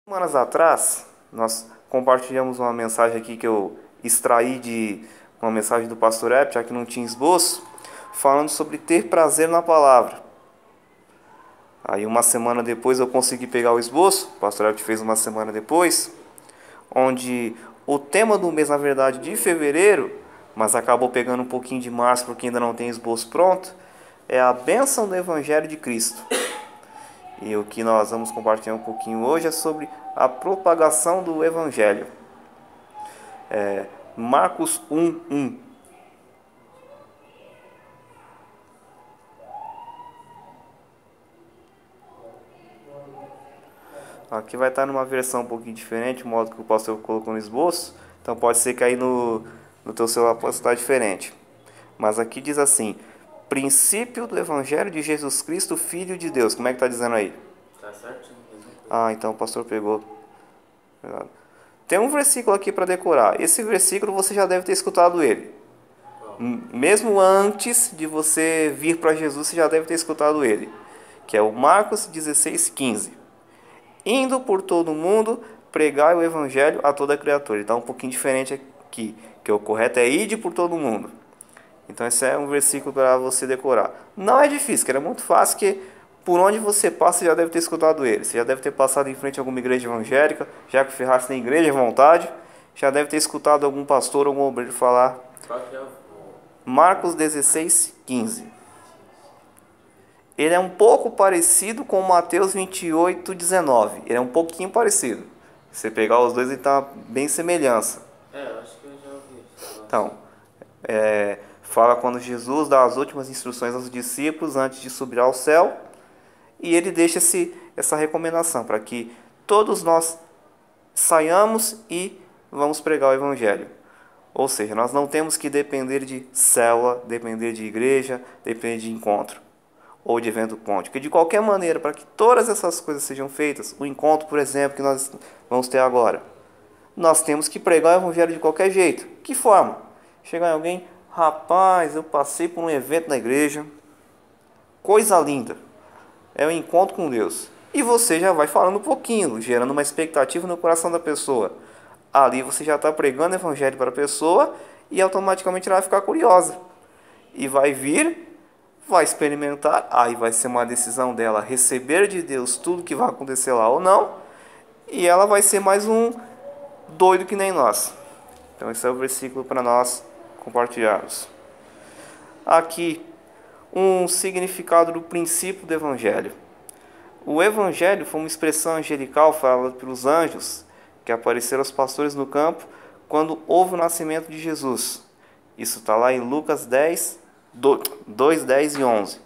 Semanas atrás, nós compartilhamos uma mensagem aqui que eu extraí de uma mensagem do pastor Ep, já que não tinha esboço, falando sobre ter prazer na palavra. Aí uma semana depois eu consegui pegar o esboço, o pastor Ep fez uma semana depois, onde o tema do mês, na verdade, de fevereiro, mas acabou pegando um pouquinho de março porque ainda não tem esboço pronto, é a bênção do Evangelho de Cristo. E o que nós vamos compartilhar um pouquinho hoje é sobre a propagação do Evangelho. Marcos 1:1. Aqui vai estar numa versão um pouquinho diferente, o modo que o pastor colocou no esboço. Então pode ser que aí no teu celular possa estar diferente. Mas aqui diz assim: princípio do Evangelho de Jesus Cristo, Filho de Deus. Como é que está dizendo aí? Tá certinho. Ah, então o pastor pegou. Tem um versículo aqui para decorar. Esse versículo você já deve ter escutado ele. Mesmo antes de você vir para Jesus, você já deve ter escutado ele. Que é o Marcos 16:15. Indo por todo o mundo, pregai o evangelho a toda criatura. Então, um pouquinho diferente aqui. Que o correto é ide por todo o mundo. Então, esse é um versículo para você decorar. Não é difícil, que era muito fácil, que por onde você passa, você já deve ter escutado ele. Você já deve ter passado em frente a alguma igreja evangélica, já que o Ferraz tem igreja à vontade, já deve ter escutado algum pastor, algum obreiro falar. Qual que é o... Marcos 16:15. Ele é um pouco parecido com Mateus 28:19. Ele é um pouquinho parecido. Se você pegar os dois, ele está bem semelhança. eu acho que eu já ouvi isso. Então, fala quando Jesus dá as últimas instruções aos discípulos antes de subir ao céu. E ele deixa essa recomendação para que todos nós saiamos e vamos pregar o Evangelho. Ou seja, nós não temos que depender de célula, depender de igreja, depender de encontro ou de evento ponte. Porque de qualquer maneira, para que todas essas coisas sejam feitas, o encontro, por exemplo, que nós vamos ter agora, nós temos que pregar o Evangelho de qualquer jeito. Que forma? Chegar em alguém, rapaz, eu passei por um evento na igreja, coisa linda. É o encontro com Deus. E você já vai falando um pouquinho, gerando uma expectativa no coração da pessoa. Ali você já está pregando o evangelho para a pessoa e automaticamente ela vai ficar curiosa. E vai vir, vai experimentar, aí vai ser uma decisão dela receber de Deus tudo que vai acontecer lá ou não. E ela vai ser mais um doido que nem nós. Então esse é o versículo para nós compartilharmos. Aqui um significado do princípio do Evangelho. O Evangelho foi uma expressão angelical falada pelos anjos que apareceram aos pastores no campo quando houve o nascimento de Jesus. Isso está lá em Lucas 2, 10 e 11.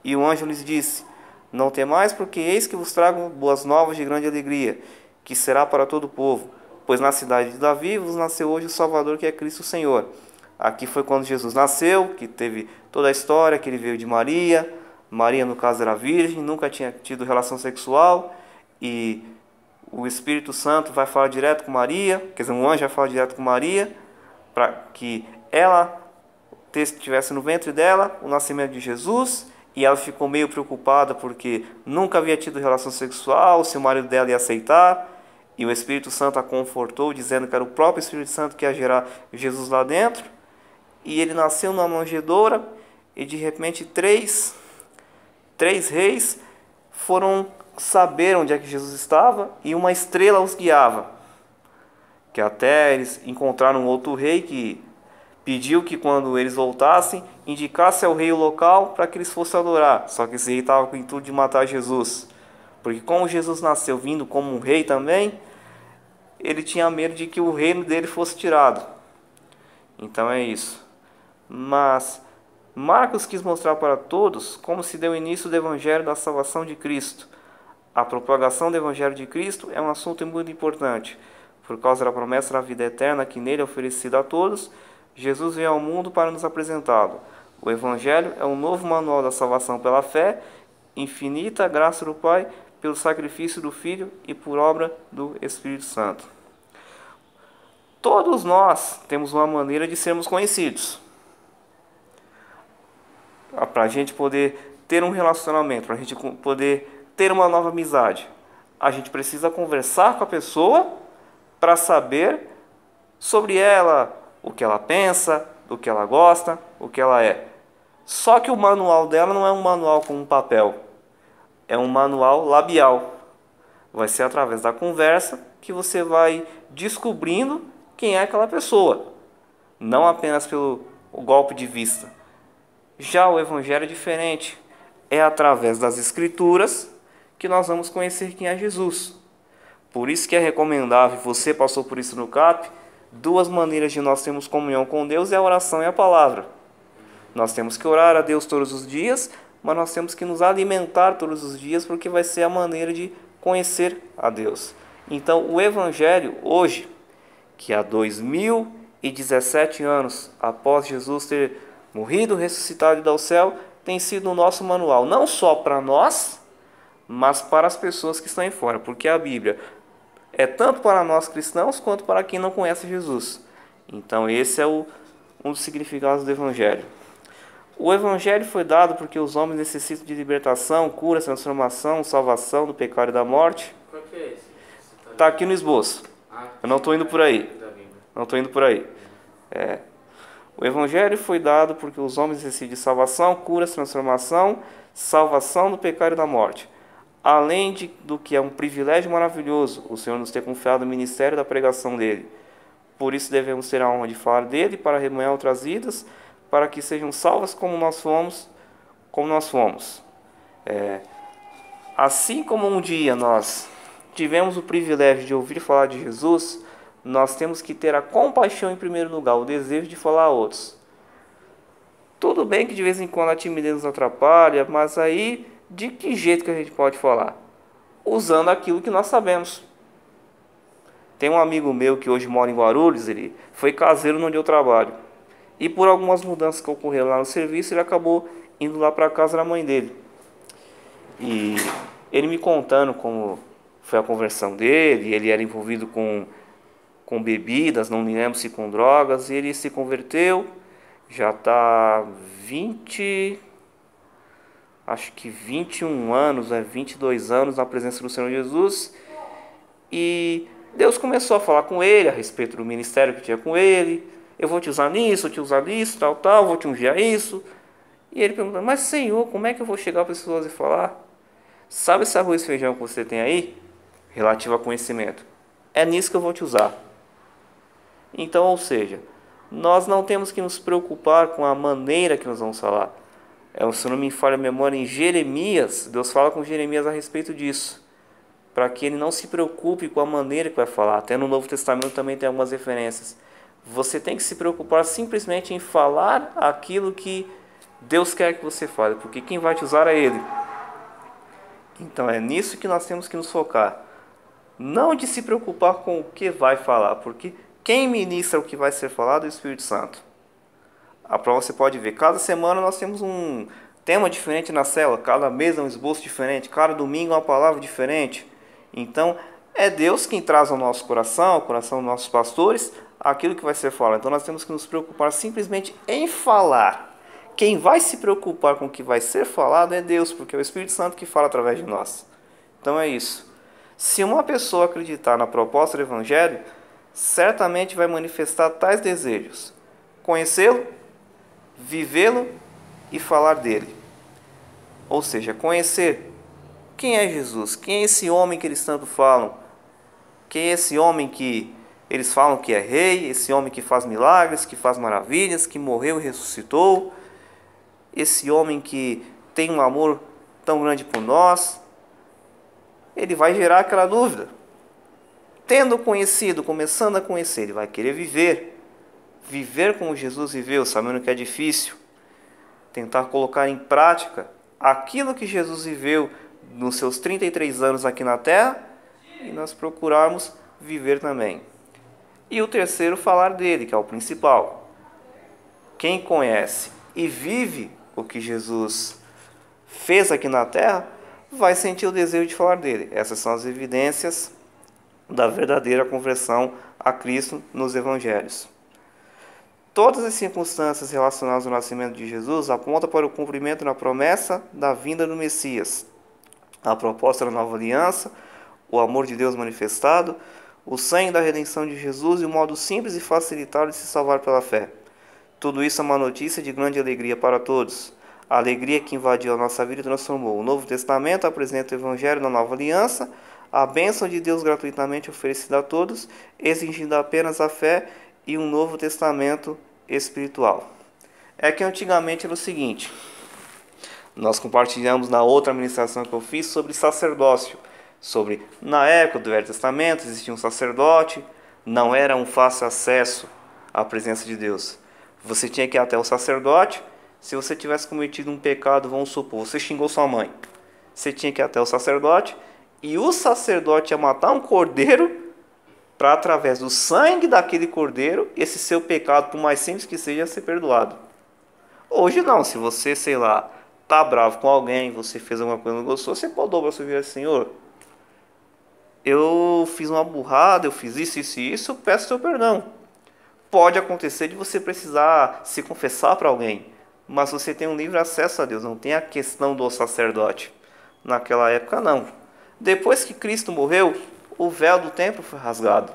E o anjo lhes disse: não temais, porque eis que vos trago boas novas de grande alegria, que será para todo o povo, pois na cidade de Davi vos nasceu hoje o Salvador, que é Cristo o Senhor. Aqui foi quando Jesus nasceu, que teve toda a história, que ele veio de Maria. Maria, no caso, era virgem, nunca tinha tido relação sexual. E o Espírito Santo vai falar direto com Maria, quer dizer, um anjo vai falar direto com Maria, para que ela estivesse no ventre dela o nascimento de Jesus. E ela ficou meio preocupada porque nunca havia tido relação sexual, se o marido dela ia aceitar. E o Espírito Santo a confortou, dizendo que era o próprio Espírito Santo que ia gerar Jesus lá dentro. E ele nasceu numa manjedoura, e de repente três reis foram saber onde é que Jesus estava, e uma estrela os guiava. Que até eles encontraram outro rei que pediu que quando eles voltassem, indicasse ao rei o local para que eles fossem adorar. Só que esse rei estava com o intuito de matar Jesus. Porque como Jesus nasceu vindo como um rei também, ele tinha medo de que o reino dele fosse tirado. Então é isso. Mas Marcos quis mostrar para todos como se deu o início do Evangelho da salvação de Cristo. A propagação do Evangelho de Cristo é um assunto muito importante. Por causa da promessa da vida eterna que nele é oferecida a todos, Jesus veio ao mundo para nos apresentá-lo. O Evangelho é um novo manual da salvação pela fé, infinita graça do Pai, pelo sacrifício do Filho e por obra do Espírito Santo. Todos nós temos uma maneira de sermos conhecidos. Para a gente poder ter um relacionamento, para a gente poder ter uma nova amizade. a gente precisa conversar com a pessoa para saber sobre ela, o que ela pensa, do que ela gosta, o que ela é. Só que o manual dela não é um manual com um papel, é um manual labial. Vai ser através da conversa que você vai descobrindo quem é aquela pessoa, não apenas pelo golpe de vista. Já o Evangelho é diferente, é através das Escrituras que nós vamos conhecer quem é Jesus. Por isso que é recomendável, você passou por isso no CAP, duas maneiras de nós termos comunhão com Deus é a oração e a palavra. Nós temos que orar a Deus todos os dias, mas nós temos que nos alimentar todos os dias, porque vai ser a maneira de conhecer a Deus. Então, o Evangelho hoje, que há 2017 anos após Jesus ter morrido, ressuscitado e ido ao céu, tem sido o nosso manual, não só para nós, mas para as pessoas que estão em fora, porque a Bíblia é tanto para nós cristãos quanto para quem não conhece Jesus. Então esse é um dos significados do Evangelho. O Evangelho foi dado porque os homens necessitam de libertação, cura, transformação, salvação do pecado e da morte. Qual que é esse? Está aqui no esboço. Eu não estou indo por aí. Não estou indo por aí. O Evangelho foi dado porque os homens necessitam de salvação, cura, transformação, salvação do pecado e da morte. Além do que é um privilégio maravilhoso o Senhor nos ter confiado o ministério da pregação dele. Por isso devemos ter a honra de falar dele para remoer outras vidas, para que sejam salvas como nós fomos. Assim como um dia nós tivemos o privilégio de ouvir falar de Jesus, nós temos que ter a compaixão em primeiro lugar, o desejo de falar a outros. Tudo bem que de vez em quando a timidez nos atrapalha, mas aí de que jeito que a gente pode falar? Usando aquilo que nós sabemos. Tem um amigo meu que hoje mora em Guarulhos, ele foi caseiro onde eu trabalho. E por algumas mudanças que ocorreram lá no serviço, ele acabou indo lá para a casa da mãe dele. E ele me contando como foi a conversão dele, ele era envolvido com bebidas, não me lembro se com drogas, e ele se converteu, já está 21 anos, 22 anos na presença do Senhor Jesus, e Deus começou a falar com ele a respeito do ministério que tinha com ele. Eu vou te usar nisso, tal, vou te ungir a isso. E ele pergunta, mas Senhor, como é que eu vou chegar para as pessoas e falar? Sabe esse arroz e feijão que você tem aí? Relativo a conhecimento. É nisso que eu vou te usar. Então, ou seja, nós não temos que nos preocupar com a maneira que nós vamos falar. Se não me falha a memória, em Jeremias, Deus fala com Jeremias a respeito disso, para que ele não se preocupe com a maneira que vai falar. Até no Novo Testamento também tem algumas referências. Você tem que se preocupar simplesmente em falar aquilo que Deus quer que você fale, porque quem vai te usar é Ele. Então é nisso que nós temos que nos focar. Não de se preocupar com o que vai falar, porque quem ministra o que vai ser falado é o Espírito Santo. A prova você pode ver, cada semana nós temos um tema diferente na célula, cada mês é um esboço diferente, cada domingo é uma palavra diferente. Então é Deus quem traz ao nosso coração, ao coração dos nossos pastores, aquilo que vai ser falado. Então nós temos que nos preocupar simplesmente em falar. Quem vai se preocupar com o que vai ser falado é Deus, porque é o Espírito Santo que fala através de nós. Então é isso. Se uma pessoa acreditar na proposta do Evangelho, certamente vai manifestar tais desejos: conhecê-lo, vivê-lo e falar dele. Ou seja, conhecer quem é Jesus, quem é esse homem que eles tanto falam, quem é esse homem que eles falam que é rei, esse homem que faz milagres, que faz maravilhas, que morreu e ressuscitou, esse homem que tem um amor tão grande por nós. Ele vai gerar aquela dúvida. Tendo conhecido, começando a conhecer, ele vai querer viver como Jesus viveu, sabendo que é difícil, tentar colocar em prática aquilo que Jesus viveu nos seus 33 anos aqui na Terra, e nós procurarmos viver também. E o terceiro, falar dele, que é o principal. Quem conhece e vive o que Jesus fez aqui na Terra, vai sentir o desejo de falar dele. Essas são as evidências da verdadeira conversão a Cristo nos Evangelhos. Todas as circunstâncias relacionadas ao nascimento de Jesus apontam para o cumprimento da promessa da vinda do Messias, a proposta da nova aliança, o amor de Deus manifestado, o sangue da redenção de Jesus e o modo simples e facilitar de se salvar pela fé. Tudo isso é uma notícia de grande alegria para todos. A alegria que invadiu a nossa vida e transformou. O Novo Testamento apresenta o Evangelho da Nova Aliança, a bênção de Deus gratuitamente oferecida a todos, exigindo apenas a fé e um Novo Testamento espiritual. É que antigamente era o seguinte, nós compartilhamos na outra ministração que eu fiz sobre sacerdócio, sobre, na época do Velho Testamento existia um sacerdote, não era um fácil acesso à presença de Deus. Você tinha que ir até o sacerdote. Se você tivesse cometido um pecado, vamos supor, você xingou sua mãe, você tinha que ir até o sacerdote, e o sacerdote ia matar um cordeiro para, através do sangue daquele cordeiro, esse seu pecado, por mais simples que seja, ser perdoado. Hoje não, se você, sei lá, tá bravo com alguém, você fez alguma coisa que não gostou, você pode dobrar seu vídeo, Senhor, eu fiz uma burrada, eu fiz isso e isso, peço seu perdão. Pode acontecer de você precisar se confessar para alguém, mas você tem um livre acesso a Deus, não tem a questão do sacerdote. Naquela época não. Depois que Cristo morreu, o véu do templo foi rasgado.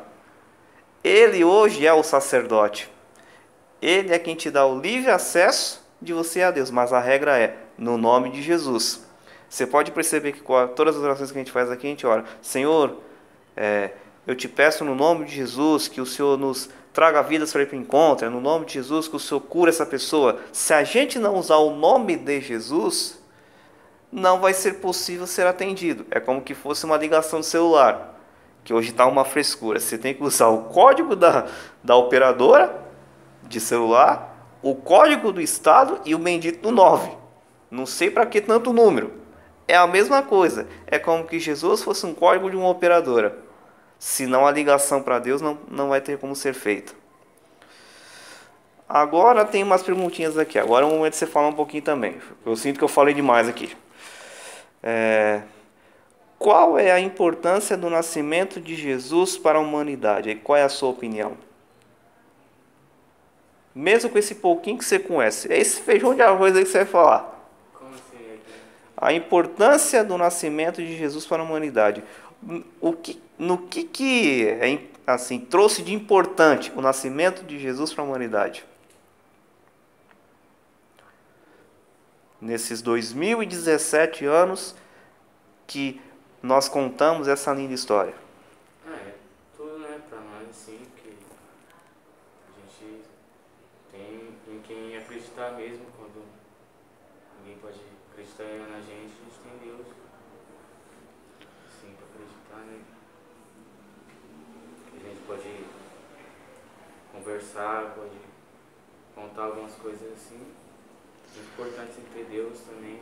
Ele hoje é o sacerdote. Ele é quem te dá o livre acesso de você a Deus, mas a regra é no nome de Jesus. Você pode perceber que com todas as orações que a gente faz aqui, a gente ora, Senhor, eu te peço no nome de Jesus que o Senhor nos traga vidas para ir para o encontro, é no nome de Jesus que o Senhor cura essa pessoa. Se a gente não usar o nome de Jesus, não vai ser possível ser atendido. É como que fosse uma ligação de celular, que hoje está uma frescura. Você tem que usar o código da operadora de celular, o código do estado e o bendito do 9. Não sei para que tanto número. É a mesma coisa. É como que Jesus fosse um código de uma operadora. Senão a ligação para Deus não vai ter como ser feita. Agora tem umas perguntinhas aqui. Agora é o momento de você falar um pouquinho também. Eu sinto que eu falei demais aqui. Qual é a importância do nascimento de Jesus para a humanidade? E qual é a sua opinião? Mesmo com esse pouquinho que você conhece. É esse feijão de arroz aí que você vai falar. Como assim? A importância do nascimento de Jesus para a humanidade. No que assim, trouxe de importante o nascimento de Jesus para a humanidade? Nesses 2017 anos que nós contamos essa linda história. Tudo, né, pra nós, assim, que a gente tem em quem acreditar mesmo, quando ninguém pode acreditar na gente tem Deus. Sim, pra acreditar, né? Que a gente pode conversar, pode contar algumas coisas assim. É importante você ter Deus também,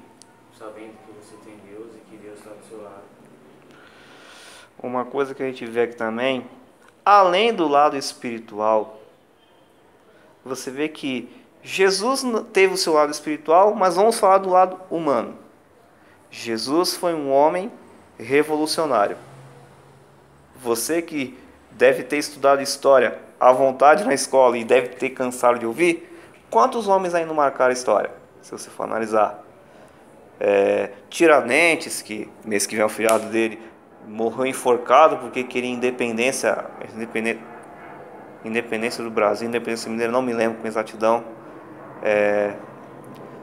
sabendo que você tem Deus e que Deus está do seu lado. Uma coisa que a gente vê aqui também, além do lado espiritual, você vê que Jesus teve o seu lado espiritual, mas vamos falar do lado humano. Jesus foi um homem revolucionário. Você que deve ter estudado história à vontade na escola e deve ter cansado de ouvir, quantos homens aí não marcaram a história? Se você for analisar. Tiradentes, que mês que vem é o feriado dele, morreu enforcado porque queria independência do Brasil, independência mineira, não me lembro com exatidão.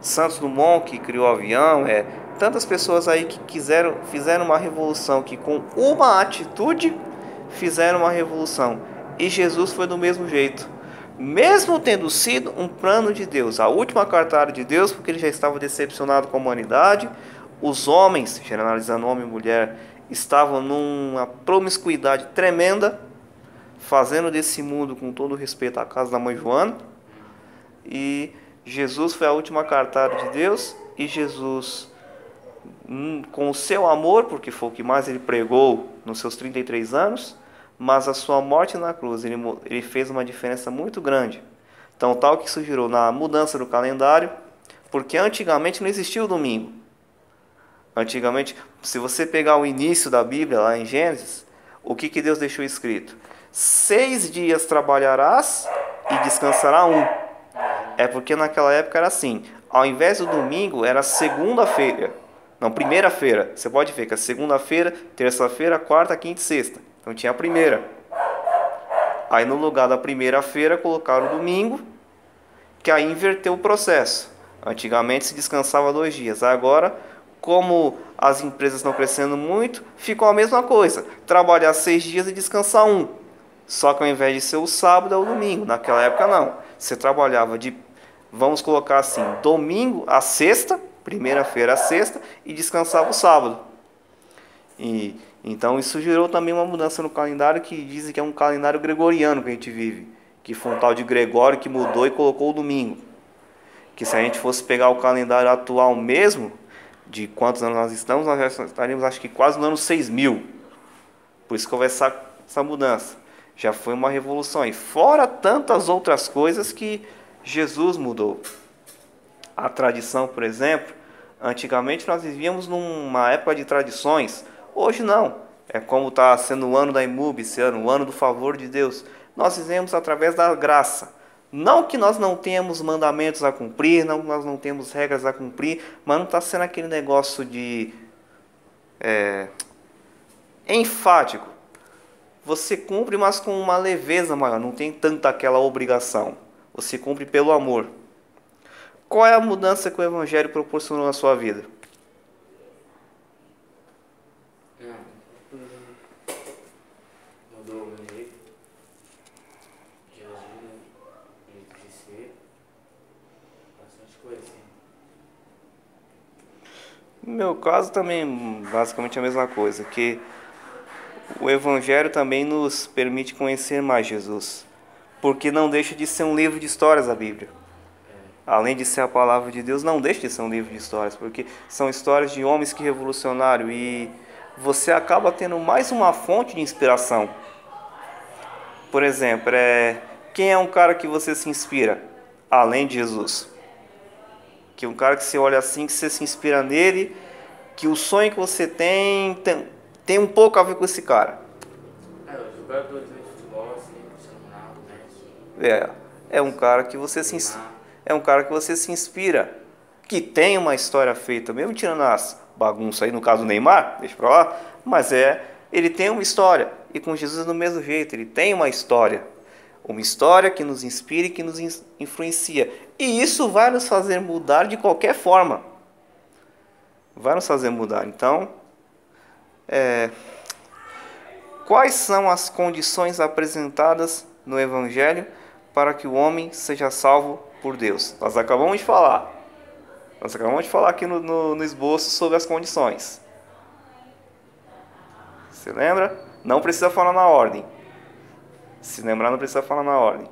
Santos Dumont, que criou o avião, tantas pessoas aí que fizeram uma revolução, que com uma atitude fizeram uma revolução. E Jesus foi do mesmo jeito. Mesmo tendo sido um plano de Deus, a última cartada de Deus, porque ele já estava decepcionado com a humanidade, os homens, generalizando homem e mulher, estavam numa promiscuidade tremenda, fazendo desse mundo, com todo respeito, a casa da mãe Joana, e Jesus foi a última cartada de Deus, e Jesus, com o seu amor, porque foi o que mais ele pregou nos seus 33 anos, mas a sua morte na cruz, ele fez uma diferença muito grande. Então, tal que isso gerou na mudança do calendário, porque antigamente não existia o domingo. Antigamente, se você pegar o início da Bíblia, lá em Gênesis, o que Deus deixou escrito? 6 dias trabalharás e descansará um. É porque naquela época era assim, ao invés do domingo, era segunda-feira. Não, primeira-feira. Você pode ver que a segunda-feira, terça-feira, quarta, quinta e sexta. Então tinha a primeira. Aí no lugar da primeira-feira colocaram o domingo, que aí inverteu o processo. Antigamente se descansava 2 dias. Agora, como as empresas estão crescendo muito, ficou a mesma coisa. Trabalhar 6 dias e descansar um. Só que ao invés de ser o sábado, é o domingo. Naquela época não. Você trabalhava de, vamos colocar assim, domingo a sexta, primeira-feira a sexta, e descansava o sábado. E então isso gerou também uma mudança no calendário, que dizem que é um calendário gregoriano que a gente vive. Que foi um tal de Gregório que mudou e colocou o domingo. Que se a gente fosse pegar o calendário atual mesmo, de quantos anos nós estamos, nós já estaríamos acho que quase no ano 6000. Por isso que houve essa mudança. Já foi uma revolução. E fora tantas outras coisas que Jesus mudou. A tradição, por exemplo, antigamente nós vivíamos numa época de tradições. Hoje não. É como está sendo o ano da IMUB esse ano, o ano do favor de Deus. Nós vivemos através da graça. Não que nós não tenhamos mandamentos a cumprir, não que nós não temos regras a cumprir, mas não está sendo aquele negócio de enfático. Você cumpre, mas com uma leveza maior, não tem tanta aquela obrigação. Você cumpre pelo amor. Qual é a mudança que o Evangelho proporcionou na sua vida? Mudou o meu jeito de agir, né? Jeito de ser. Bastante coisa, assim. No meu caso também, basicamente a mesma coisa, que o Evangelho também nos permite conhecer mais Jesus, porque não deixa de ser um livro de histórias a Bíblia. Além de ser a palavra de Deus, não deixa de ser um livro de histórias, porque são histórias de homens que revolucionaram e você acaba tendo mais uma fonte de inspiração. Por exemplo, quem é um cara que você se inspira, além de Jesus? Que um cara que você olha assim, que você se inspira nele, que o sonho que você tem um pouco a ver com esse cara. Os jogadores de futebol, assim, Cristiano Ronaldo, Messi. É um cara que você se inspira, que tem uma história feita, mesmo tirando as bagunças aí, no caso do Neymar, deixa pra lá, mas ele tem uma história, e com Jesus é do mesmo jeito, ele tem uma história que nos inspira e que nos influencia, e isso vai nos fazer mudar de qualquer forma, vai nos fazer mudar. Então, quais são as condições apresentadas no Evangelho para que o homem seja salvo por Deus? Nós acabamos de falar aqui no esboço sobre as condições. Você lembra? Não precisa falar na ordem. Se lembrar, não precisa falar na ordem.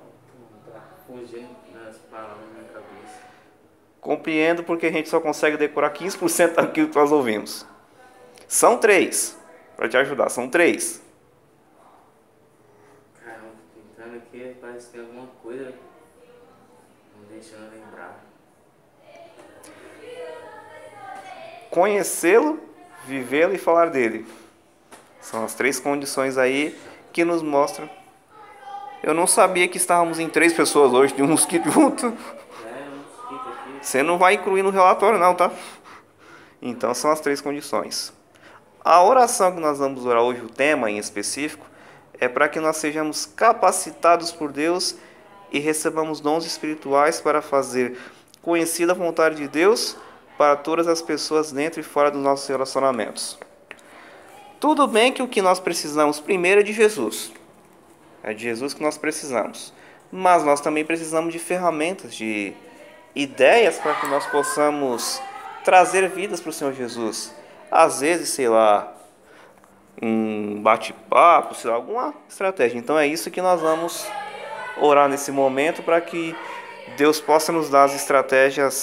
Tá fugindo das palavras na minha cabeça. Compreendo, porque a gente só consegue decorar 15% daquilo que nós ouvimos. São 3. Para te ajudar, são 3. Caramba, tentando aqui, parece que tem alguma coisa, não deixando lembrar. Conhecê-lo, vivê-lo e falar dele. São as 3 condições aí que nos mostram. Eu não sabia que estávamos em 3 pessoas hoje, de um mosquito junto. Um mosquito aqui. Você não vai incluir no relatório não, tá? Então são as 3 condições. A oração que nós vamos orar hoje, o tema em específico, é para que nós sejamos capacitados por Deus e recebamos dons espirituais para fazer conhecida a vontade de Deus para todas as pessoas dentro e fora dos nossos relacionamentos. Tudo bem que o que nós precisamos primeiro é de Jesus. É de Jesus que nós precisamos. Mas nós também precisamos de ferramentas, de ideias para que nós possamos trazer vidas para o Senhor Jesus. Às vezes, sei lá, um bate-papo, sei lá, alguma estratégia. Então é isso que nós vamos orar nesse momento, para que Deus possa nos dar as estratégias